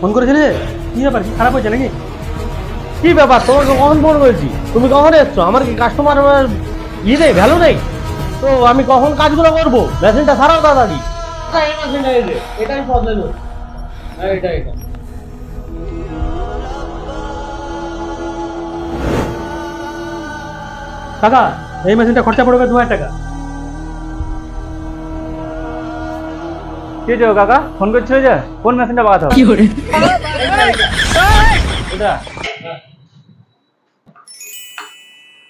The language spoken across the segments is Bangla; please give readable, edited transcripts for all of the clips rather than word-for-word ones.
ফোন করেছিলে? কি ব্যাপার, কি খারাপ হয়েছে নাকি? কি ব্যাপার, তোমাকে কখন ফোন করেছি? তুমি কখন এসছো? আমার কি কাস্টমার নেই, ভ্যালু নেই? তো আমি কখন কাজগুলো করবো? মেশিনটা সারাও তাড়াতাড়ি। এই মেশিনটা এই যে, এটাই প্রবলেম হচ্ছে। এটা কাকা, এই মেশিনটা খরচা পড়বে 2000 টাকা। কি হয়েছে কাকা, ফোন করছিল যে? কোন মেশিনটা বাগাতে হবে? এটা?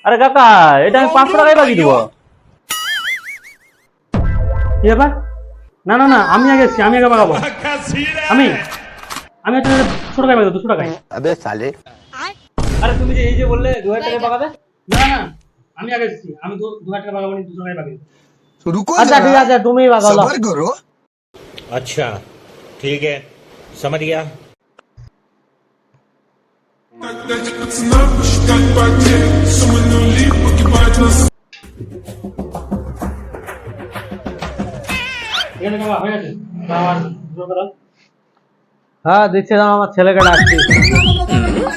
আরে কাকা, এটা আমি 500 টাকায় বাগিয়ে দেবো। কি ব্যাপার? না না না, আমি আগে এসছি, আমি আগে বাগাবো। আমি আমি হচ্ছে 200 টাকায় বাগাবো, 200 টাকায়। अबे साले আরে তুমি যে এই যে বললে 2000 টাকায় বাগাবে। না না, আমি আগে এসছি, আমি 2000 টাকা বাগাবো, 200 টাকায় বাগাবো। रुको আচ্ছা ঠিক जरा আছে, তুমি বাগাও। सबर करो अच्छा ठीक है समझ गया ঠিক আছে কাকা, হয়ে গেছে। আবার দুটো করো। হ্যাঁ দিচ্ছে, দাম আমার ছেলেকে ডাকছি।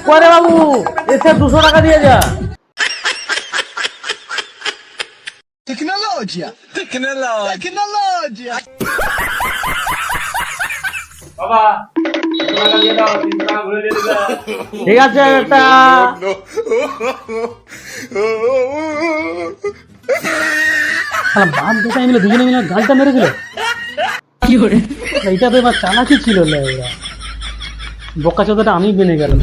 পরে বাবু এসে 200 টাকা দিয়ে যা। टेक्नोलॉजिया टेक्नोलॉजिया বাবা 200 টাকা দিয়ে দাও, 300 টাকা ঘুরে দিয়ে দিবে। ঠিক আছে, একটা বাপ বেটাই মিলে দুজনে মিলে গালটা মেরে দিল। কি করে? এটা তো এবার চালাকি ছিল না, ওরা বোকা চোদাটা আমি বেনে গেলাম।